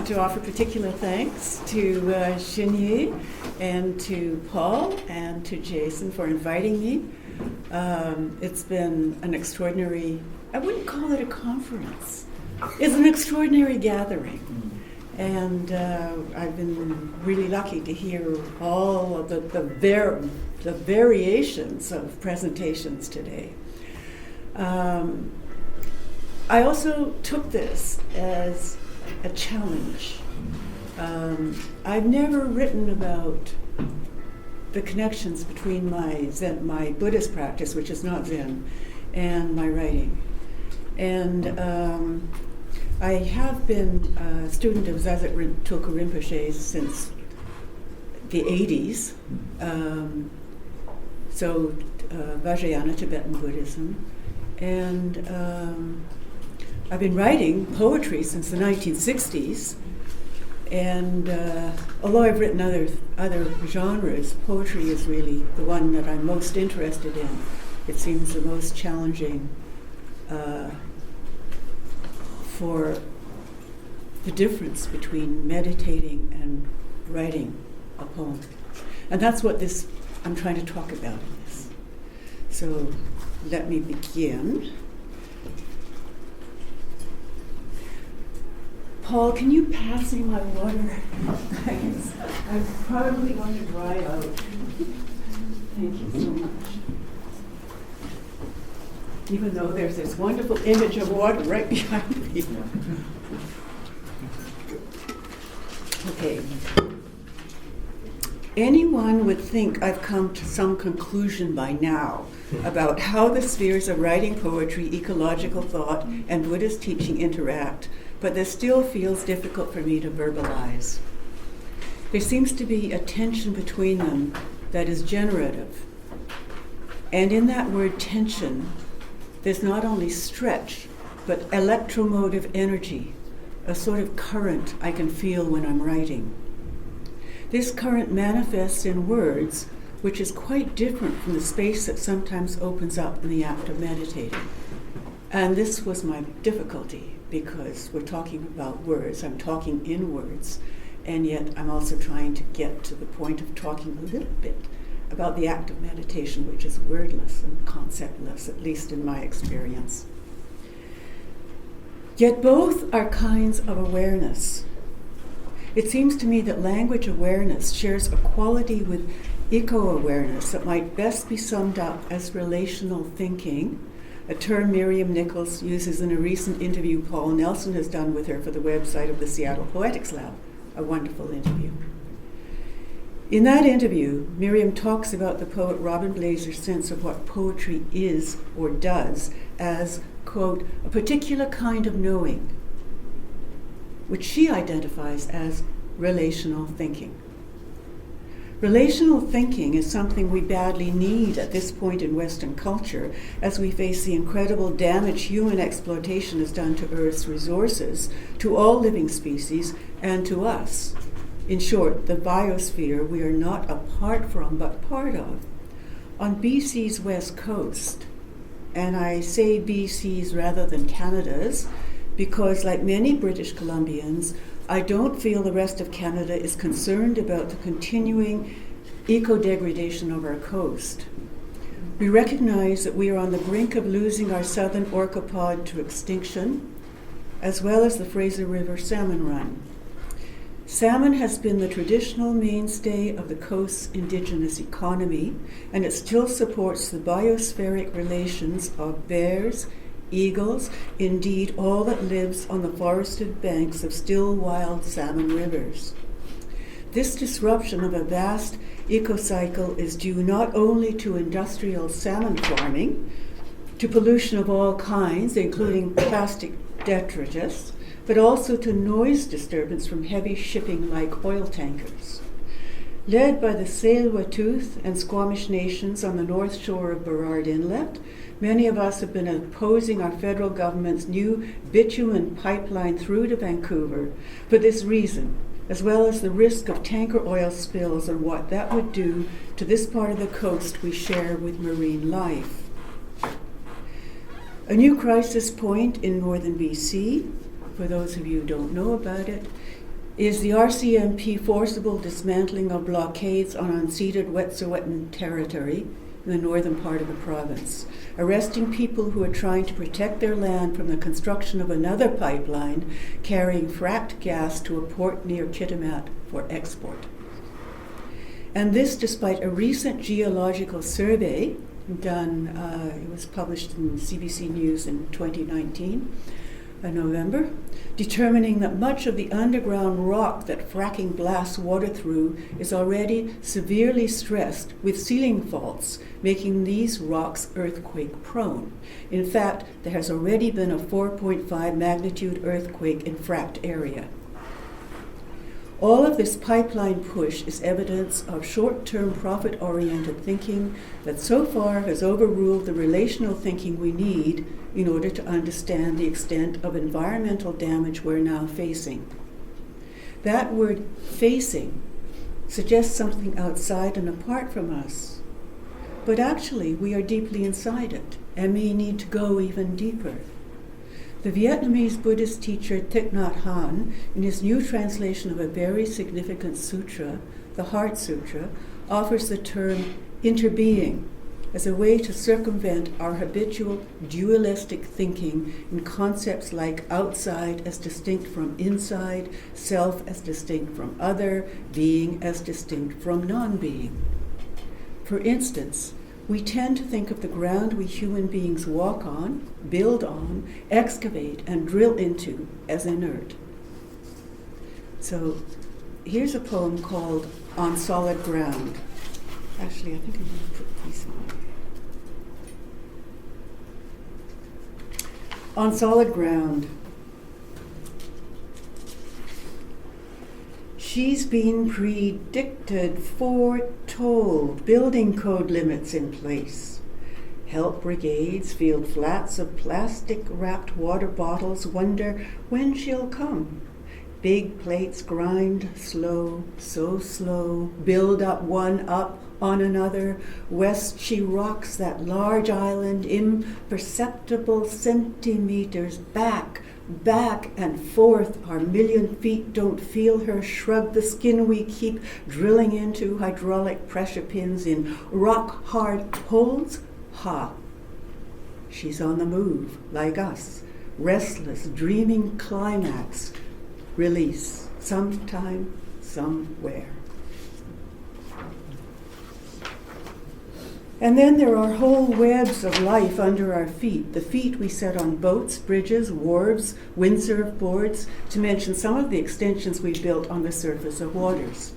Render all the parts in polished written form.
want to offer particular thanks to Xinyi and to Paul and to Jason for inviting me. It's been an extraordinary, I wouldn't call it a conference. It's an extraordinary gathering. And I've been really lucky to hear all of the variations of presentations today. I also took this as a challenge. I've never written about the connections between my Zen, my Buddhist practice, which is not Zen, and my writing. And I have been a student of Zazak Tulku Rinpoche since the 80s. Vajrayana, Tibetan Buddhism. And I've been writing poetry since the 1960s. And although I've written other genres, poetry is really the one that I'm most interested in. It seems the most challenging for the difference between meditating and writing a poem. And that's what I'm trying to talk about in this. So let me begin. Paul, can you pass me my water? I'm probably going to dry out. Thank you so much. Even though there's this wonderful image of water right behind me. Okay. Anyone would think I've come to some conclusion by now about how the spheres of writing poetry, ecological thought, and Buddhist teaching interact, but this still feels difficult for me to verbalize. There seems to be a tension between them that is generative. And in that word tension, there's not only stretch, but electromotive energy, a sort of current I can feel when I'm writing. This current manifests in words, which is quite different from the space that sometimes opens up in the act of meditating. And this was my difficulty, because we're talking about words, I'm talking in words, and yet I'm also trying to get to the point of talking a little bit about the act of meditation, which is wordless and conceptless, at least in my experience. Yet both are kinds of awareness. It seems to me that language awareness shares a quality with eco-awareness that might best be summed up as relational thinking, a term Miriam Nichols uses in a recent interview Paul Nelson has done with her for the website of the Seattle Poetics Lab, a wonderful interview. In that interview, Miriam talks about the poet Robin Blazer's sense of what poetry is or does as, quote, a particular kind of knowing, which she identifies as relational thinking. Relational thinking is something we badly need at this point in Western culture as we face the incredible damage human exploitation has done to Earth's resources, to all living species, and to us. In short, the biosphere we are not apart from, but part of. On BC's west coast, and I say BC's rather than Canada's, because like many British Columbians, I don't feel the rest of Canada is concerned about the continuing eco-degradation of our coast. We recognize that we are on the brink of losing our southern orcopod to extinction, as well as the Fraser River salmon run. Salmon has been the traditional mainstay of the coast's indigenous economy, and it still supports the biospheric relations of bears, eagles, indeed all that lives on the forested banks of still wild salmon rivers. This disruption of a vast ecocycle is due not only to industrial salmon farming, to pollution of all kinds, including plastic detritus, but also to noise disturbance from heavy shipping like oil tankers. Led by the Tsleil-Waututh and Squamish nations on the north shore of Burrard Inlet, many of us have been opposing our federal government's new bitumen pipeline through to Vancouver for this reason, as well as the risk of tanker oil spills and what that would do to this part of the coast we share with marine life. A new crisis point in northern BC, for those of you who don't know about it, is the RCMP forcible dismantling of blockades on unceded Wet'suwet'en territory in the northern part of the province, arresting people who are trying to protect their land from the construction of another pipeline carrying fracked gas to a port near Kitimat for export. And this despite a recent geological survey done, it was published in CBC News in 2019, November, determining that much of the underground rock that fracking blasts water through is already severely stressed with sealing faults, making these rocks earthquake prone. In fact, there has already been a 4.5 magnitude earthquake in fracked area. All of this pipeline push is evidence of short-term profit-oriented thinking that so far has overruled the relational thinking we need in order to understand the extent of environmental damage we're now facing. That word facing suggests something outside and apart from us, but actually we are deeply inside it and may need to go even deeper. The Vietnamese Buddhist teacher Thich Nhat Hanh, in his new translation of a very significant sutra, the Heart Sutra, offers the term interbeing as a way to circumvent our habitual dualistic thinking in concepts like outside as distinct from inside, self as distinct from other, being as distinct from non-being. For instance, we tend to think of the ground we human beings walk on, build on, excavate, and drill into as inert. So here's a poem called On Solid Ground. Actually, I think I'm going to put these on. On solid ground. She's been predicted, foretold, building code limits in place. Help brigades, field flats of plastic-wrapped water bottles wonder when she'll come. Big plates grind slow, so slow, build up one up on another. West she rocks that large island, imperceptible centimeters back and forth. Our million feet don't feel her shrug the skin we keep drilling into hydraulic pressure pins in rock-hard holes. Ha! She's on the move, like us, restless, dreaming climax, release, sometime, somewhere. And then there are whole webs of life under our feet, the feet we set on boats, bridges, wharves, windsurf boards, to mention some of the extensions we built on the surface of waters.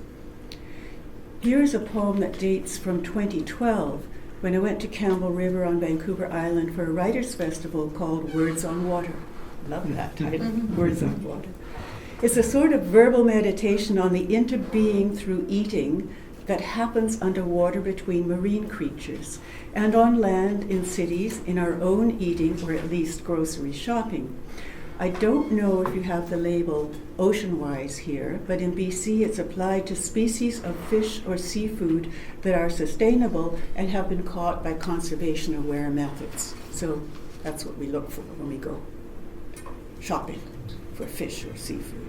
Here's a poem that dates from 2012, when I went to Campbell River on Vancouver Island for a writers' festival called Words on Water. Love that title, Words on Water. It's a sort of verbal meditation on the interbeing through eating that happens underwater between marine creatures, and on land in cities, in our own eating, or at least grocery shopping. I don't know if you have the label ocean-wise here, but in BC it's applied to species of fish or seafood that are sustainable and have been caught by conservation-aware methods. So that's what we look for when we go shopping for fish or seafood.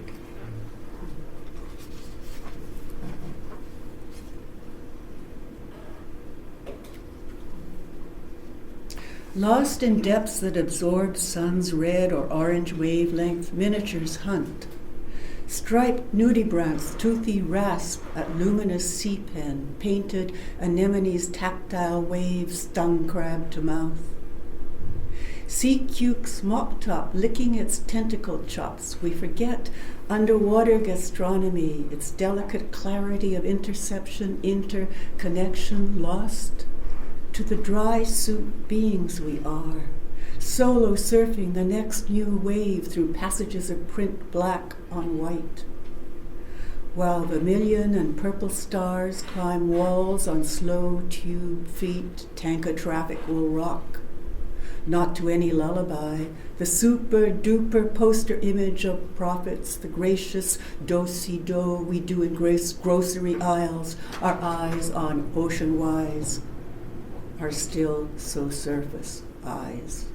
Lost in depths that absorb sun's red or orange wavelength, miniatures hunt. Striped nudibranchs, toothy rasp at luminous sea pen, painted anemone's tactile waves, stung crab to mouth. Sea cuke's mop top licking its tentacle chops, we forget underwater gastronomy, its delicate clarity of interception, interconnection, lost to the dry soup beings we are, solo surfing the next new wave through passages of print black on white, while vermilion and purple stars climb walls on slow tube feet. Tanker traffic will rock, not to any lullaby, the super duper poster image of prophets, the gracious do-si-do we do in grocery aisles, our eyes on ocean wise are still so surface eyes.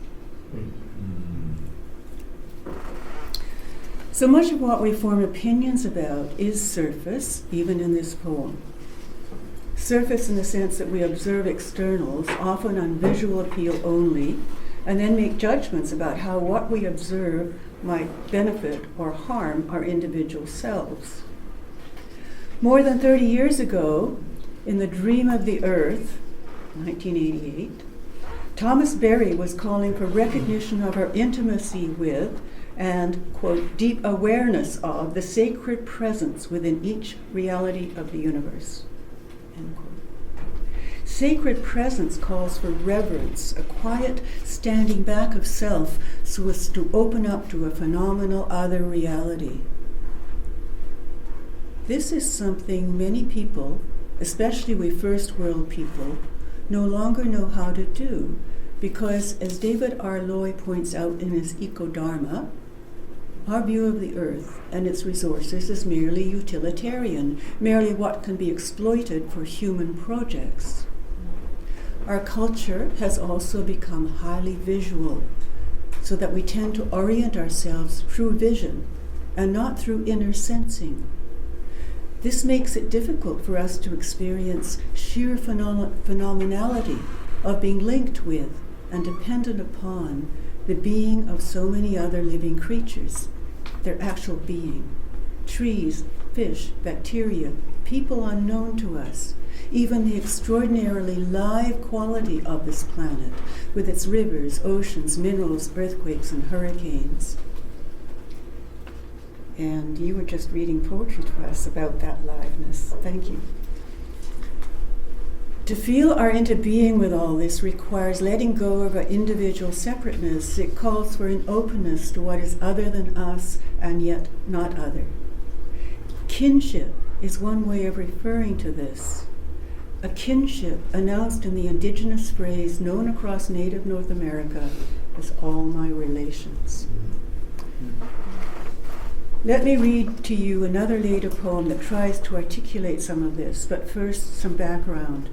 So much of what we form opinions about is surface, even in this poem. Surface in the sense that we observe externals, often on visual appeal only, and then make judgments about how what we observe might benefit or harm our individual selves. More than 30 years ago, in The Dream of the Earth, 1988, Thomas Berry was calling for recognition of our intimacy with and, quote, deep awareness of the sacred presence within each reality of the universe, end quote. Sacred presence calls for reverence, a quiet standing back of self so as to open up to a phenomenal other reality. This is something many people, especially we first world people, no longer know how to do because, as David R. Loy points out in his Eco-Dharma, our view of the earth and its resources is merely utilitarian, merely what can be exploited for human projects. Our culture has also become highly visual, so that we tend to orient ourselves through vision and not through inner sensing. This makes it difficult for us to experience sheer phenomenality of being linked with and dependent upon the being of so many other living creatures, their actual being, trees, fish, bacteria, people unknown to us, even the extraordinarily live quality of this planet with its rivers, oceans, minerals, earthquakes, and hurricanes. And you were just reading poetry to us about that liveness. Thank you. To feel our interbeing with all this requires letting go of our individual separateness. It calls for an openness to what is other than us and yet not other. Kinship is one way of referring to this. A kinship announced in the indigenous phrase known across native North America as all my relations. Let me read to you another later poem that tries to articulate some of this, but first some background.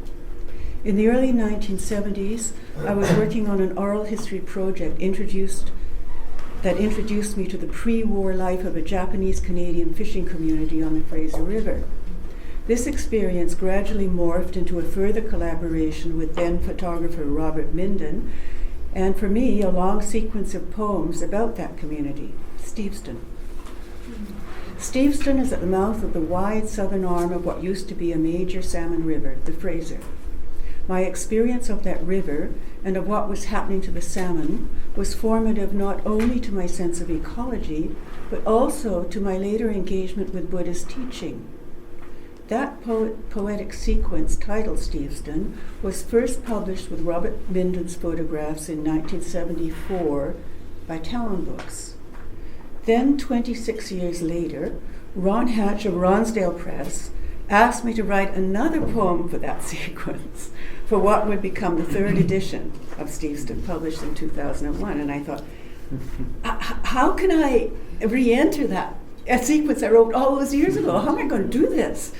In the early 1970s, I was working on an oral history project that introduced me to the pre-war life of a Japanese-Canadian fishing community on the Fraser River. This experience gradually morphed into a further collaboration with then photographer Robert Minden, and for me, a long sequence of poems about that community, Steveston. Steveston is at the mouth of the wide southern arm of what used to be a major salmon river, the Fraser. My experience of that river and of what was happening to the salmon was formative not only to my sense of ecology, but also to my later engagement with Buddhist teaching. That poetic sequence, titled Steveston, was first published with Robert Minden's photographs in 1974 by Talon Books. Then, 26 years later, Ron Hatch of Ronsdale Press asked me to write another poem for that sequence, for what would become the third edition of Steveston, published in 2001. And I thought, how can I re-enter that? A sequence I wrote all those years ago. How am I going to do this?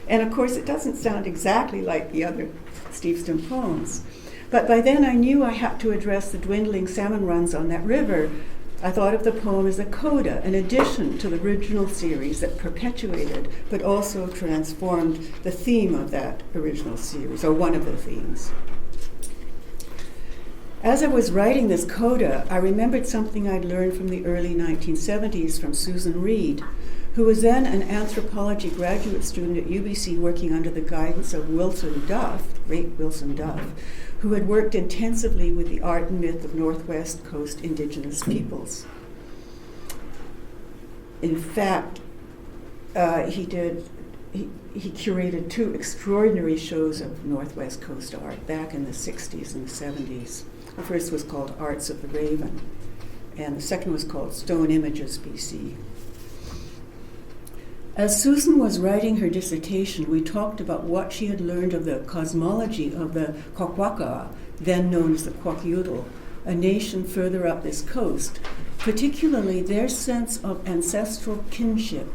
And of course, it doesn't sound exactly like the other Steveston poems. But by then, I knew I had to address the dwindling salmon runs on that river. I thought of the poem as a coda, an addition to the original series that perpetuated, but also transformed the theme of that original series, or one of the themes. As I was writing this coda, I remembered something I'd learned from the early 1970s from Susan Reed, who was then an anthropology graduate student at UBC working under the guidance of Wilson Duff, great Wilson Duff, who had worked intensively with the art and myth of Northwest Coast Indigenous peoples. In fact, he curated two extraordinary shows of Northwest Coast art back in the 60s and the 70s. The first was called Arts of the Raven, and the second was called Stone Images, BC. As Susan was writing her dissertation, we talked about what she had learned of the cosmology of the Kwakwaka, then known as the Kwakiutl, a nation further up this coast, particularly their sense of ancestral kinship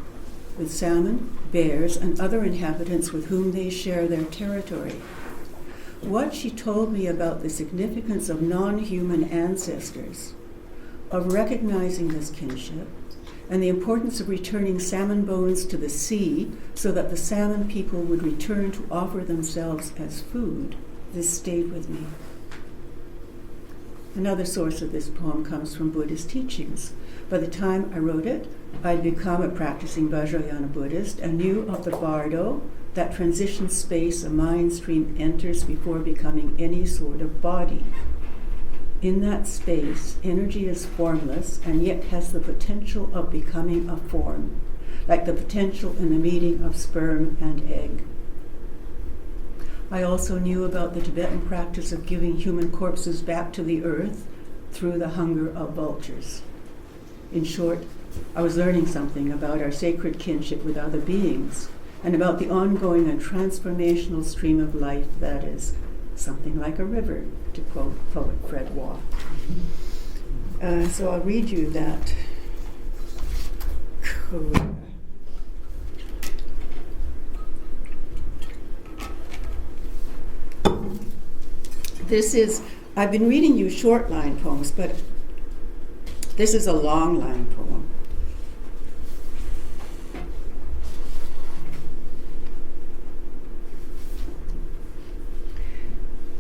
with salmon, bears, and other inhabitants with whom they share their territory. What she told me about the significance of non-human ancestors, of recognizing this kinship, and the importance of returning salmon bones to the sea so that the salmon people would return to offer themselves as food, this stayed with me. Another source of this poem comes from Buddhist teachings. By the time I wrote it, I'd become a practicing Vajrayana Buddhist and knew of the bardo, that transition space a mind stream enters before becoming any sort of body. In that space, energy is formless and yet has the potential of becoming a form, like the potential in the meeting of sperm and egg. I also knew about the Tibetan practice of giving human corpses back to the earth through the hunger of vultures. In short, I was learning something about our sacred kinship with other beings and about the ongoing and transformational stream of life that is something like a river, to quote poet Fred Waugh. So I'll read you that quote. I've been reading you short line poems, but this is a long line poem.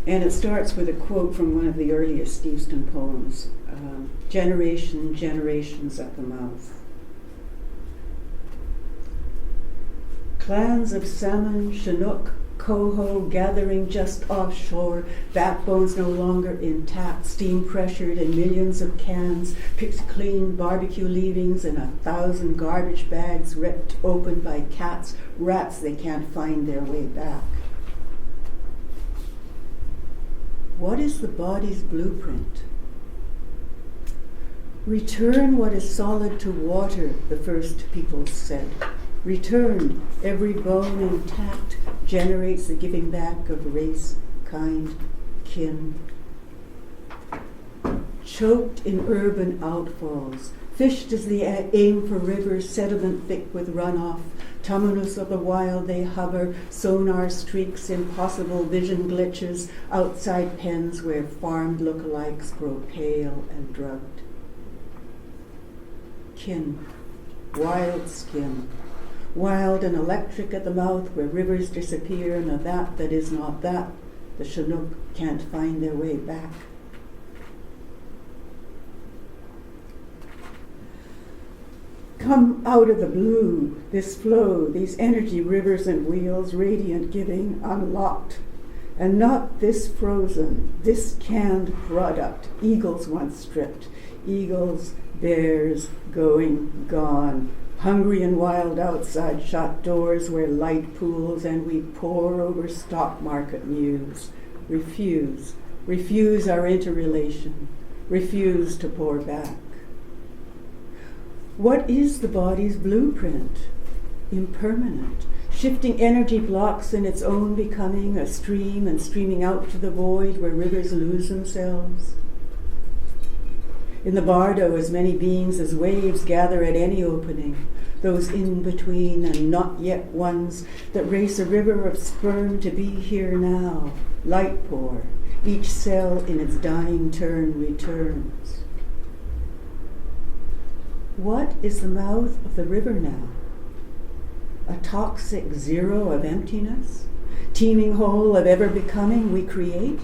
And it starts with a quote from one of the earliest Eastern poems, generations at the mouth. Clans of salmon, Chinook, coho gathering just offshore, backbones no longer intact, steam pressured in millions of cans, picked clean barbecue leavings in 1,000 garbage bags ripped open by cats, rats they can't find their way back. What is the body's blueprint? Return what is solid to water, the first people said. Return, every bone intact generates the giving back of race, kind, kin. Choked in urban outfalls, fished as the aim for rivers, sediment thick with runoff, tumulus of the wild they hover, sonar streaks, impossible vision glitches, outside pens where farmed lookalikes grow pale and drugged. Kin, wild skin, wild and electric at the mouth where rivers disappear and of that is not that, the Chinook can't find their way back. Come out of the blue, this flow, these energy rivers and wheels, radiant giving, unlocked. And not this frozen, this canned product, eagles once stripped, eagles, bears, going, gone, hungry and wild outside shut doors where light pools and we pore over stock market news. Refuse our interrelation, refuse to pour back. What is the body's blueprint? Impermanent, shifting energy blocks in its own becoming, a stream and streaming out to the void where rivers lose themselves. In the bardo, as many beings as waves gather at any opening, those in between and not yet ones that race a river of sperm to be here now, light pour, each cell in its dying turn returns. What is the mouth of the river now? A toxic zero of emptiness, teeming hole of ever becoming we create?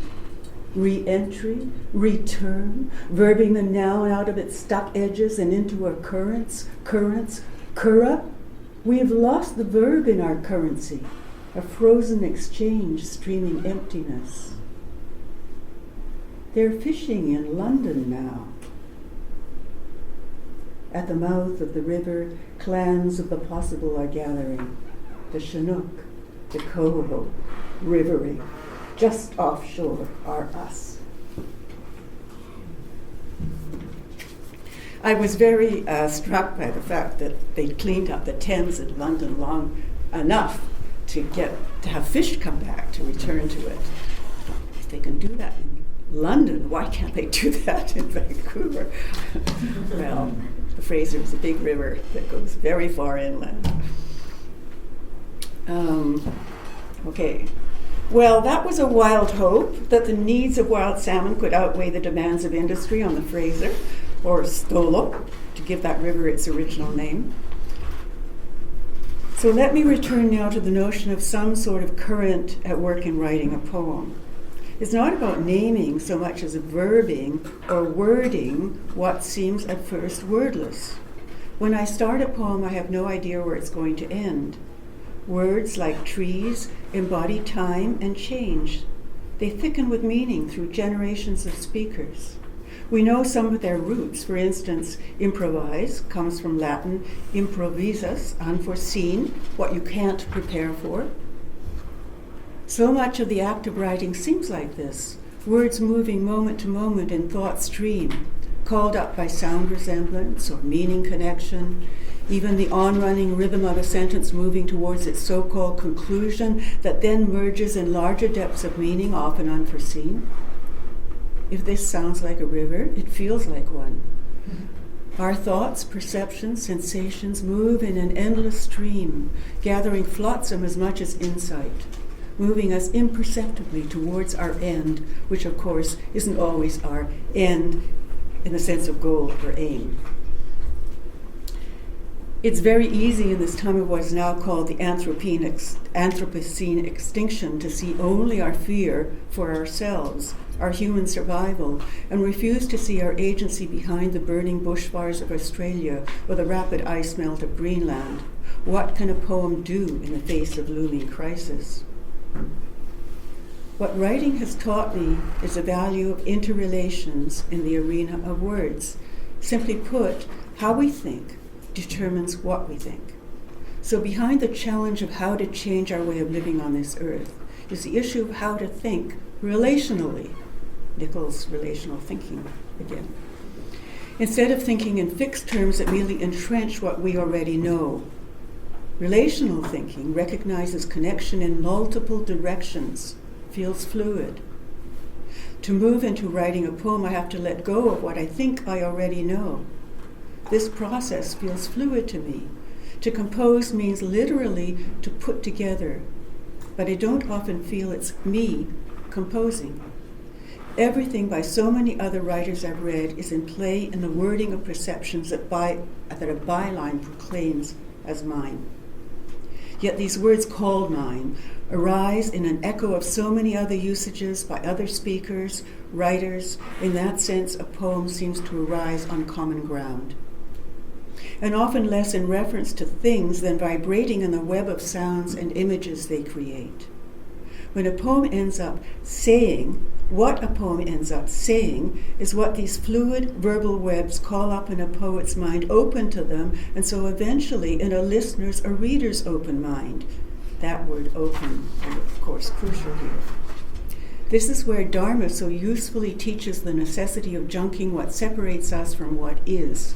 Re-entry, return, verbing the noun out of its stuck edges and into our currents, kura? We have lost the verb in our currency, a frozen exchange streaming emptiness. They're fishing in London now. At the mouth of the river, clans of the possible are gathering. The Chinook, the coho, rivering. Just offshore are us. I was very struck by the fact that they cleaned up the Thames in London long enough to have fish come back to return to it. If they can do that in London, why can't they do that in Vancouver? Well, the Fraser is a big river that goes very far inland. Okay. Well, that was a wild hope that the needs of wild salmon could outweigh the demands of industry on the Fraser. or Stolo, to give that river its original name. So let me return now to the notion of some sort of current at work in writing a poem. It's not about naming so much as verbing or wording what seems at first wordless. When I start a poem, I have no idea where it's going to end. Words, like trees, embody time and change. They thicken with meaning through generations of speakers. We know some of their roots. For instance, improvise comes from Latin improvisas, unforeseen, what you can't prepare for. So much of the act of writing seems like this, words moving moment to moment in thought stream, called up by sound resemblance or meaning connection, even the on-running rhythm of a sentence moving towards its so-called conclusion that then merges in larger depths of meaning, often unforeseen. If this sounds like a river, it feels like one. Our thoughts, perceptions, sensations move in an endless stream, gathering flotsam as much as insight, moving us imperceptibly towards our end, which of course isn't always our end in the sense of goal or aim. It's very easy in this time of what is now called the Anthropocene extinction to see only our fear for ourselves, our human survival, and refuse to see our agency behind the burning bushfires of Australia or the rapid ice melt of Greenland. What can a poem do in the face of looming crisis? What writing has taught me is the value of interrelations in the arena of words. Simply put, how we think determines what we think. So behind the challenge of how to change our way of living on this earth is the issue of how to think relationally. Nichols' relational thinking again. Instead of thinking in fixed terms that merely entrench what we already know. Relational thinking recognizes connection in multiple directions, feels fluid. To move into writing a poem, I have to let go of what I think I already know. This process feels fluid to me. To compose means literally to put together, but I don't often feel it's me composing. Everything by so many other writers I've read is in play in the wording of perceptions that a byline proclaims as mine. Yet these words called mine arise in an echo of so many other usages by other speakers, writers. In that sense, a poem seems to arise on common ground. And often less in reference to things than vibrating in the web of sounds and images they create. When a poem ends up saying, what a poem ends up saying is what these fluid verbal webs call up in a poet's mind open to them, and so eventually in a listener's or reader's open mind. That word open is, of course, crucial here. This is where Dharma so usefully teaches the necessity of junking what separates us from what is.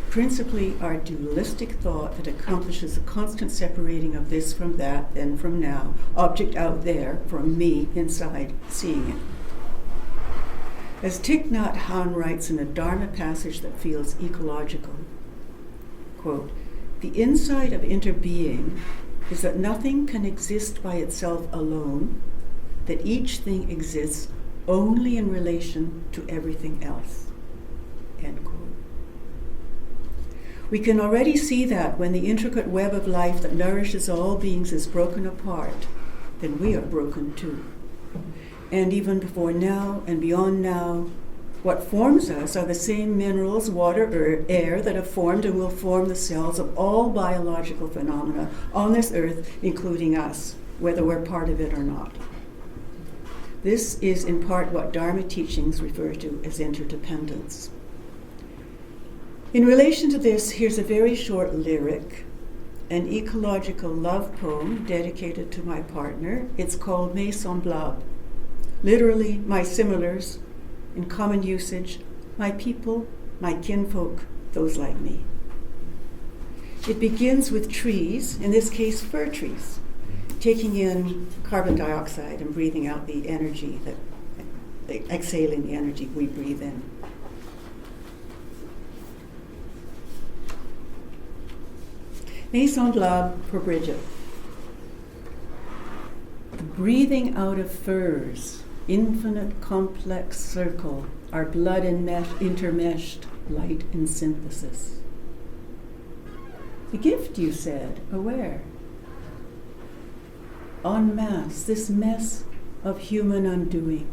Principally our dualistic thought that accomplishes a constant separating of this from that, then from now, object out there from me inside, seeing it. As Thich Nhat Hanh writes in a Dharma passage that feels ecological, quote, the insight of interbeing is that nothing can exist by itself alone, that each thing exists only in relation to everything else, end quote. We can already see that when the intricate web of life that nourishes all beings is broken apart, then we are broken too. And even before now and beyond now, what forms us are the same minerals, water, air that have formed and will form the cells of all biological phenomena on this earth, including us, whether we're part of it or not. This is in part what Dharma teachings refer to as interdependence. In relation to this, here's a very short lyric, an ecological love poem dedicated to my partner. It's called Mes Semblables, literally my similars, in common usage, my people, my kinfolk, those like me. It begins with trees, in this case fir trees, taking in carbon dioxide and breathing out the energy, exhaling the energy we breathe in. Mes Semblables for Bridget. The breathing out of firs, infinite complex circle, our blood intermeshed, light in synthesis. The gift, you said, aware. En masse, this mess of human undoing.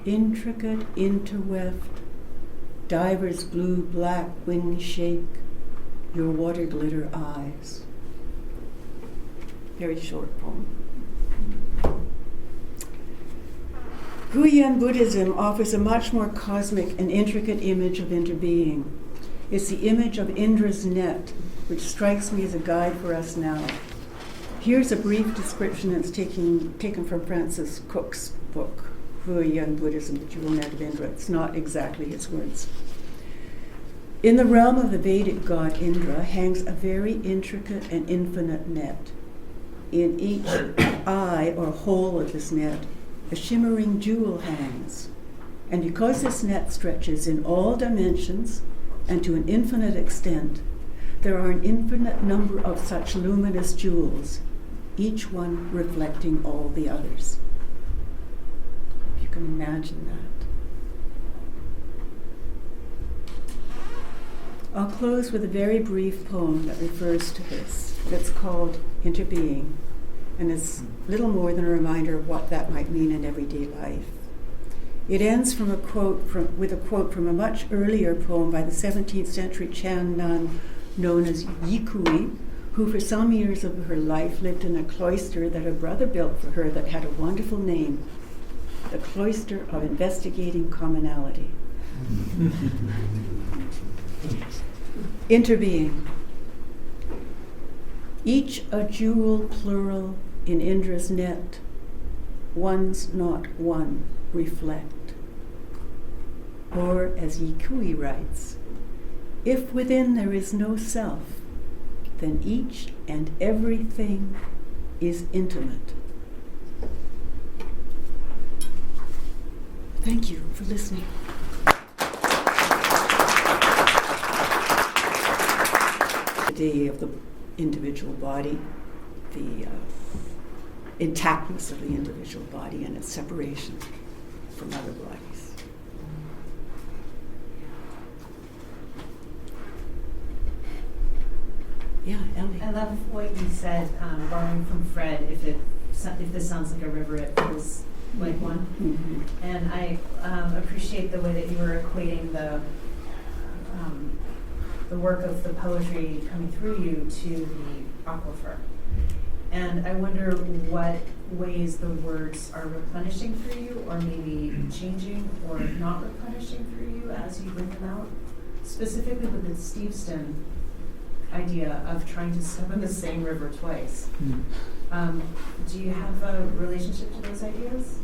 Intricate, interweft, divers blue, black wings shake your water glitter eyes. Very short poem. Guyan Buddhism offers a much more cosmic and intricate image of interbeing. It's the image of Indra's net, which strikes me as a guide for us now. Here's a brief description that's taken from Francis Cook's book, Guyan Buddhism, The Jewel Net of Indra. It's not exactly his words. In the realm of the Vedic god Indra hangs a very intricate and infinite net. In each eye or hole of this net, a shimmering jewel hangs. And because this net stretches in all dimensions and to an infinite extent, there are an infinite number of such luminous jewels, each one reflecting all the others. If you can imagine that. I'll close with a very brief poem that refers to this. It's called Interbeing, and it's little more than a reminder of what that might mean in everyday life. It ends with a quote from a much earlier poem by the 17th century Chan nun known as Yikui, who for some years of her life lived in a cloister that her brother built for her that had a wonderful name, the Cloister of Investigating Commonality. Interbeing. Each a jewel plural in Indra's net, one's not one, reflect. Or, as Yikui writes, if within there is no self, then each and everything is intimate. Thank you for listening. The day of the individual body, the intactness of the individual body and its separation from other bodies. Yeah, Ellie. I love what you said, borrowing from Fred, if this sounds like a river, it feels like one. Mm-hmm. And I appreciate the way that you were equating the work of the poetry coming through you to the aquifer. And I wonder what ways the words are replenishing through you, or maybe changing or not replenishing through you as you bring them out. Specifically with the Steveston idea of trying to step in the same river twice. Do you have a relationship to those ideas?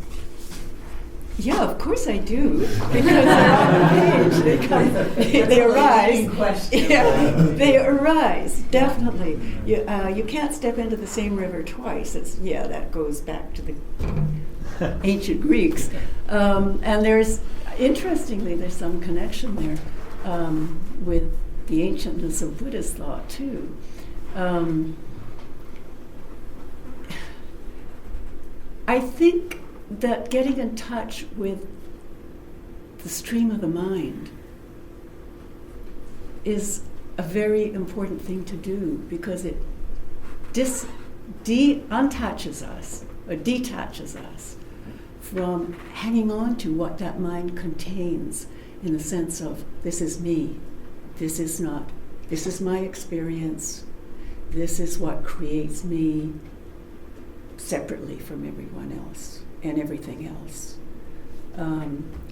Yeah, of course I do, because they're on the page. They arise. Yeah, they arise, definitely. You can't step into the same river twice. That goes back to the ancient Greeks. And interestingly, there's some connection there with the ancientness of Buddhist thought, too. I think that getting in touch with the stream of the mind is a very important thing to do, because it untouches us or detaches us from hanging on to what that mind contains, in the sense of, this is me, this is not, this is my experience, this is what creates me separately from everyone else and everything else.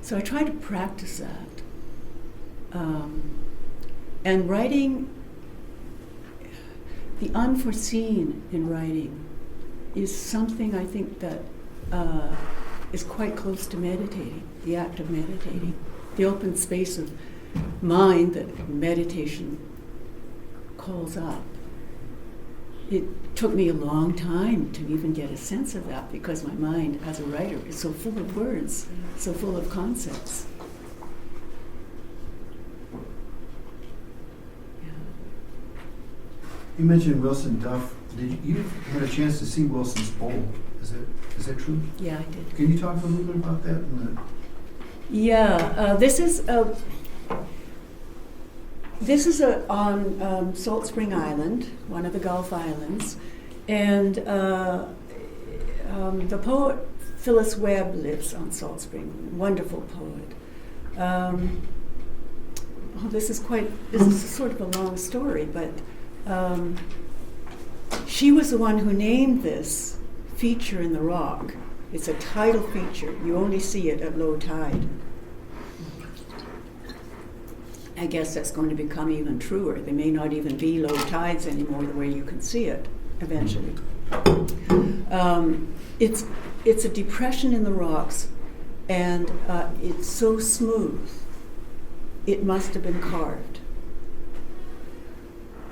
So I try to practice that. And writing, the unforeseen in writing is something I think that is quite close to meditating, the act of meditating, the open space of mind that meditation calls up. It took me a long time to even get a sense of that, because my mind as a writer is so full of words, so full of concepts. Yeah. You mentioned Wilson Duff. Did you had a chance to see Wilson's bowl? Is that true? Yeah, I did. Can you talk a little bit about that? Yeah, this is on Salt Spring Island, one of the Gulf Islands, and the poet Phyllis Webb lives on Salt Spring. Wonderful poet. This is sort of a long story, but she was the one who named this feature in the rock. It's a tidal feature. You only see it at low tide. I guess that's going to become even truer. There may not even be low tides anymore the way you can see it eventually. It's a depression in the rocks, and it's so smooth. It must have been carved.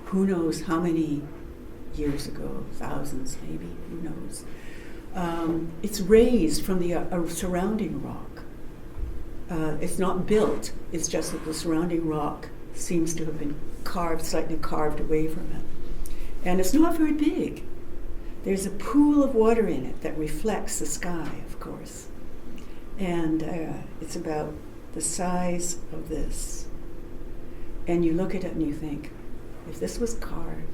Who knows how many years ago, thousands maybe, who knows. It's raised from the surrounding rock. It's not built, it's just that the surrounding rock seems to have been slightly carved away from it. And it's not very big. There's a pool of water in it that reflects the sky, of course. And it's about the size of this. And you look at it and you think, if this was carved,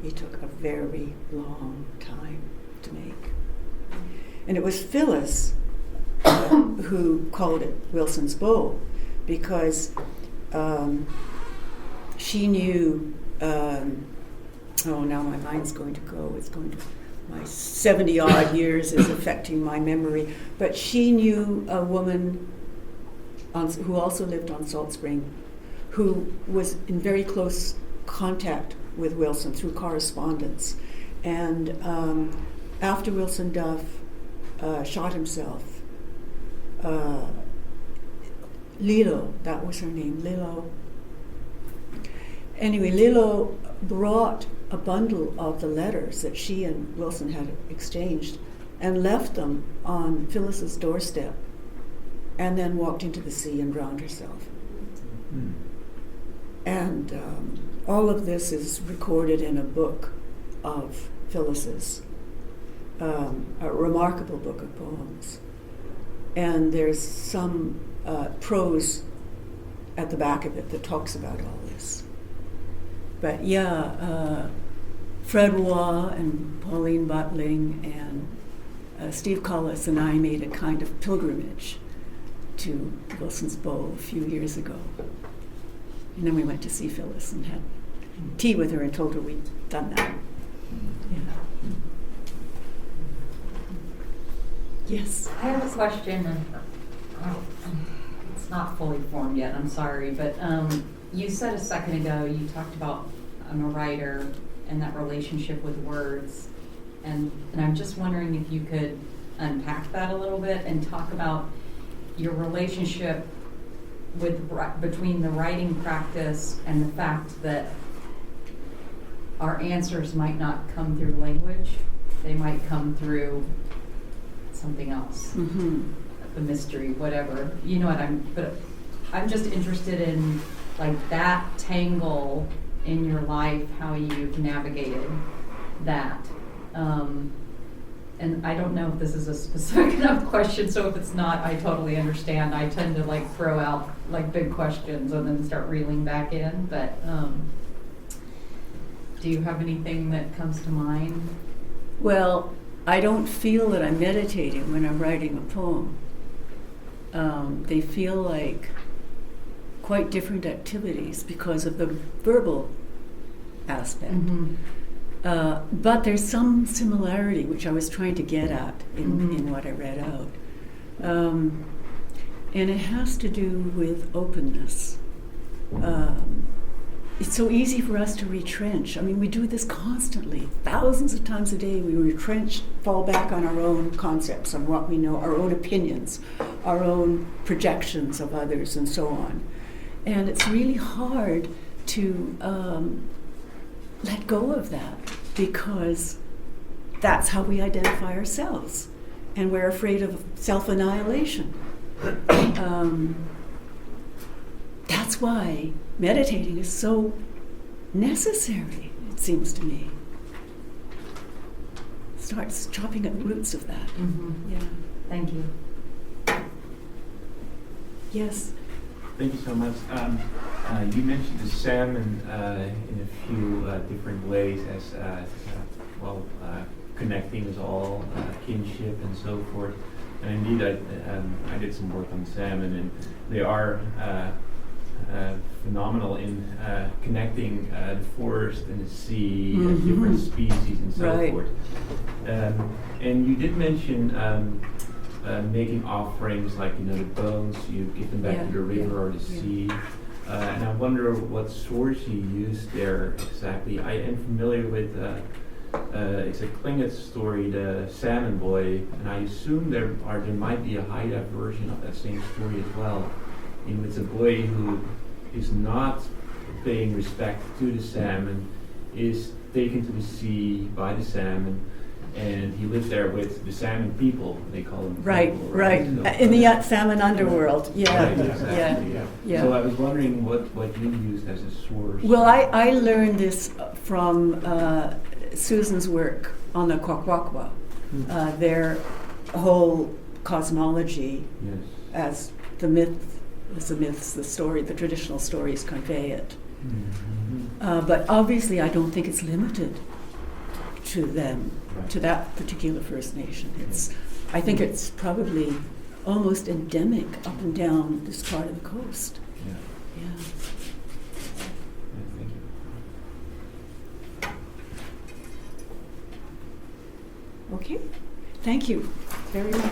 it took a very long time to make. And it was Phyllis who called it Wilson's Bowl, because she knew, now my mind's going to go, my 70-odd years is affecting my memory, but she knew a woman who also lived on Salt Spring, who was in very close contact with Wilson through correspondence. And after Wilson Duff shot himself, Lilo, that was her name, Lilo. Anyway, Lilo brought a bundle of the letters that she and Wilson had exchanged and left them on Phyllis's doorstep, and then walked into the sea and drowned herself. Mm. And all of this is recorded in a book of Phyllis's, a remarkable book of poems. And there's some prose at the back of it that talks about all this. But Fred Waugh and Pauline Butling and Steve Collis and I made a kind of pilgrimage to Wilson's Bowl a few years ago. And then we went to see Phyllis and had tea with her and told her we'd done that. Yeah. Yes? I have a question, and it's not fully formed yet, I'm sorry, but you said a second ago, you talked about I'm a writer and that relationship with words, and I'm just wondering if you could unpack that a little bit and talk about your relationship between the writing practice and the fact that our answers might not come through language, they might come through something else, the mystery, whatever. You know what but I'm just interested in like that tangle in your life, how you've navigated that. And I don't know if this is a specific enough question, so if it's not, I totally understand. I tend to like throw out like big questions and then start reeling back in, but do you have anything that comes to mind? Well, I don't feel that I'm meditating when I'm writing a poem. They feel like quite different activities because of the verbal aspect. Mm-hmm. But there's some similarity, which I was trying to get at in what I read out. And it has to do with openness. It's so easy for us to retrench. I mean, we do this constantly. Thousands of times a day we retrench, fall back on our own concepts, on what we know, our own opinions, our own projections of others, and so on. And it's really hard to let go of that, because that's how we identify ourselves. And we're afraid of self-annihilation. That's why meditating is so necessary, it seems to me. Starts chopping at the roots of that. Mm-hmm. Yeah. Thank you. Yes. Thank you so much. You mentioned the salmon in a few different ways as connecting us all, kinship and so forth. And indeed, I did some work on salmon, and they are phenomenal in connecting the forest and the sea, and different species and so Right. forth. And you did mention making offerings, like the bones, you give them back Yeah, to the river yeah, or the yeah. sea. And I wonder what source you used there exactly. I am familiar with it's a Klingit story, the Salmon Boy, and I assume there might be a high-def version of that same story as well. In which a boy who is not paying respect to the salmon is taken to the sea by the salmon, and he lives there with the salmon people. They call them Right, people, right. So, In the salmon underworld. Yeah. Right, exactly, Yeah. yeah. Yeah. So I was wondering what you used as a source. Well, I learned this from Susan's work on the Kwakwakwa. Their whole cosmology, Yes. as the myths, the story, the traditional stories convey it. But obviously, I don't think it's limited to them, Right. to that particular First Nation. I think it's probably almost endemic up and down this part of the coast. Yeah. Yeah. Yeah, thank you. Okay. Thank you very much.